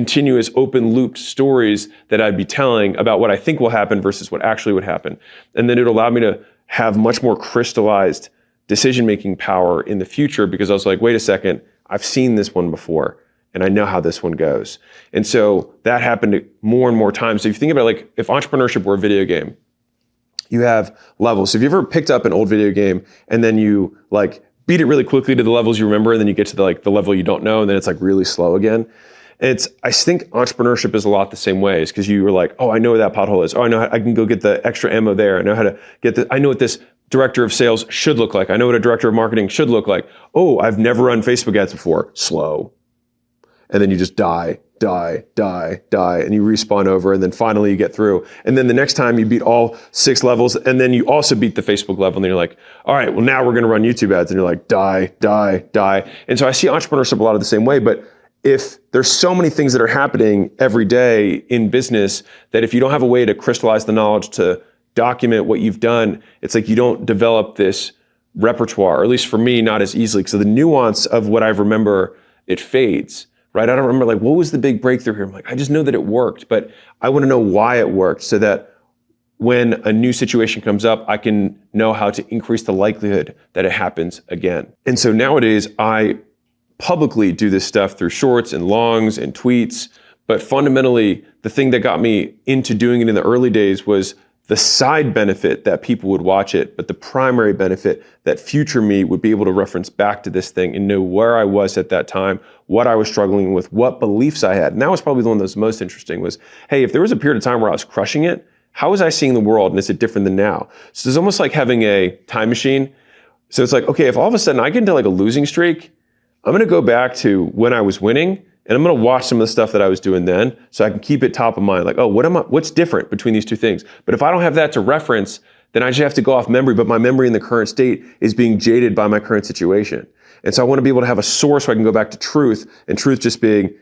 continuous open looped stories that I'd be telling about what I think will happen versus what actually would happen. And then it allowed me to have much more crystallized decision-making power in the future, because I was like, wait a second, I've seen this one before and I know how this one goes. And so that happened more and more times. So if you think about it, like if entrepreneurship were a video game, you have levels. So have you ever picked up an old video game and then you like beat it really quickly to the levels you remember, and then you get to the level you don't know, and then it's like really slow again? And I think entrepreneurship is a lot the same way, is because you were like, oh, I know where that pothole is. Oh, I know I can go get the extra ammo there. I know how to get I know what this director of sales should look like. I know what a director of marketing should look like. Oh, I've never run Facebook ads before. Slow. And then you just die, and you respawn over, and then finally you get through. And then the next time you beat all 6 levels, and then you also beat the Facebook level, and then you're like, all right, well now we're gonna run YouTube ads, and you're like, die. And so I see entrepreneurship a lot of the same way, but if there's so many things that are happening every day in business that if you don't have a way to crystallize the knowledge to document what you've done, it's like you don't develop this repertoire, or at least for me, not as easily. So the nuance of what I remember, it fades. Right? I don't remember like, what was the big breakthrough here? I'm like, I just know that it worked, but I want to know why it worked, so that when a new situation comes up, I can know how to increase the likelihood that it happens again. And so nowadays I publicly do this stuff through shorts and longs and tweets, but fundamentally the thing that got me into doing it in the early days was the side benefit that people would watch it, but the primary benefit that future me would be able to reference back to this thing and know where I was at that time, what I was struggling with, what beliefs I had. And that was probably the one that was most interesting was, hey, if there was a period of time where I was crushing it, how was I seeing the world, and is it different than now? So it's almost like having a time machine. So it's like, okay, if all of a sudden I get into like a losing streak, I'm gonna go back to when I was winning, and I'm gonna watch some of the stuff that I was doing then, so I can keep it top of mind. Like, oh, what's different between these two things? But if I don't have that to reference, then I just have to go off memory, but my memory in the current state is being jaded by my current situation. And so I wanna be able to have a source where I can go back to truth, and truth just being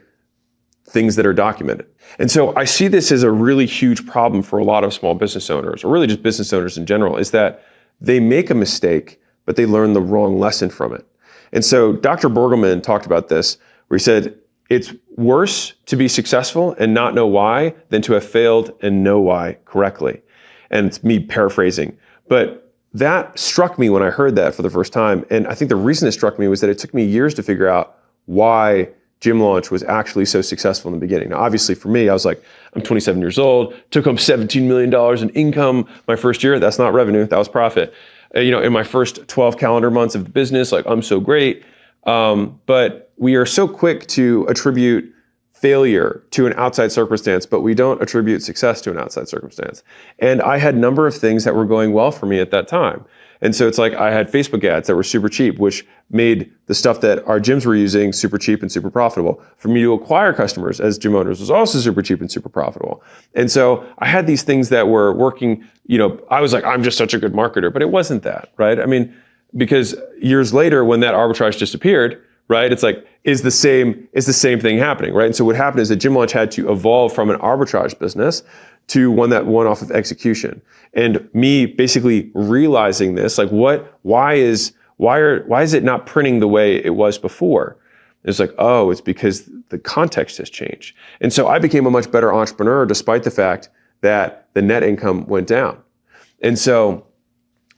things that are documented. And so I see this as a really huge problem for a lot of small business owners, or really just business owners in general, is that they make a mistake, but they learn the wrong lesson from it. And so Dr. Bergelman talked about this, where he said, it's worse to be successful and not know why than to have failed and know why correctly. And it's me paraphrasing, but that struck me when I heard that for the first time. And I think the reason it struck me was that it took me years to figure out why Gym Launch was actually so successful in the beginning. Now, obviously for me, I was like, I'm 27 years old, took home $17 million in income my first year. That's not revenue, that was profit. In my first 12 calendar months of the business, like I'm so great. But we are so quick to attribute failure to an outside circumstance, but we don't attribute success to an outside circumstance. And I had a number of things that were going well for me at that time. And so it's like I had Facebook ads that were super cheap, which made the stuff that our gyms were using super cheap and super profitable. For me to acquire customers as gym owners was also super cheap and super profitable. And so I had these things that were working, I was like, I'm just such a good marketer, but it wasn't that, right? I mean, because years later when that arbitrage disappeared, right? It's like, is the same thing happening, right? And so what happened is that Gym Launch had to evolve from an arbitrage business to one that won off of execution. And me basically realizing this, like why is it not printing the way it was before? It's like, oh, it's because the context has changed. And so I became a much better entrepreneur despite the fact that the net income went down. And so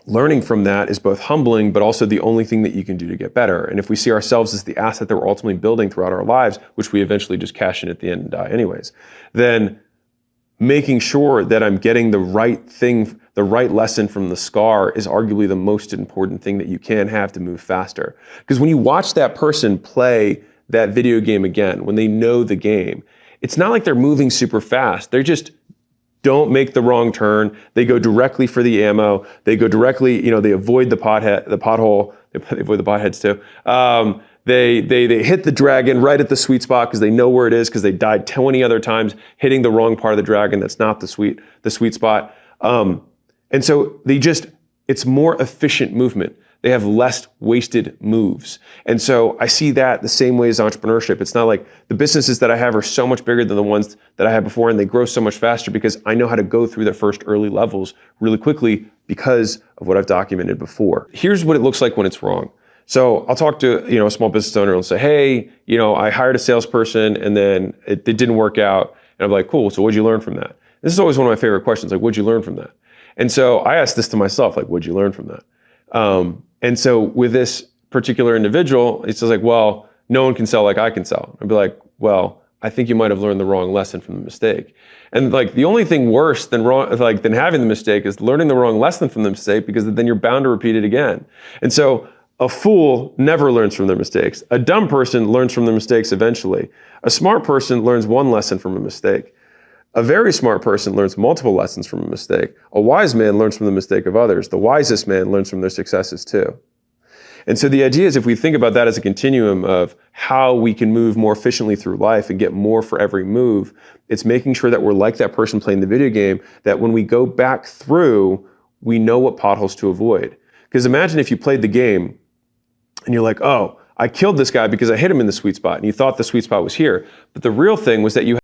learning from that is both humbling, but also the only thing that you can do to get better. And if we see ourselves as the asset that we're ultimately building throughout our lives, which we eventually just cash in at the end and die anyways, then making sure that I'm getting the right thing, the right lesson from the scar is arguably the most important thing that you can have to move faster. Because when you watch that person play that video game again, when they know the game, it's not like they're moving super fast. They're just don't make the wrong turn. They go directly for the ammo. They go directly, they avoid the pothole. They avoid the potheads too. They hit the dragon right at the sweet spot because they know where it is, because they died 20 other times hitting the wrong part of the dragon that's not the sweet spot. And so it's more efficient movement. They have less wasted moves. And so I see that the same way as entrepreneurship. It's not like the businesses that I have are so much bigger than the ones that I had before, and they grow so much faster because I know how to go through the first early levels really quickly because of what I've documented before. Here's what it looks like when it's wrong. So I'll talk to, a small business owner and say, hey, I hired a salesperson and then it didn't work out. And I'm like, cool, so what'd you learn from that? This is always one of my favorite questions, like, what'd you learn from that? And so I asked this to myself, like, what'd you learn from that? And so with this particular individual, he says like, well, no one can sell like I can sell. I'd be like, well, I think you might have learned the wrong lesson from the mistake. And like the only thing worse than having the mistake is learning the wrong lesson from the mistake, because then you're bound to repeat it again. And so a fool never learns from their mistakes. A dumb person learns from their mistakes eventually. A smart person learns one lesson from a mistake. A very smart person learns multiple lessons from a mistake. A wise man learns from the mistake of others. The wisest man learns from their successes too. And so the idea is, if we think about that as a continuum of how we can move more efficiently through life and get more for every move, it's making sure that we're like that person playing the video game, that when we go back through, we know what potholes to avoid. Because imagine if you played the game and you're like, oh, I killed this guy because I hit him in the sweet spot, and you thought the sweet spot was here. But the real thing was that you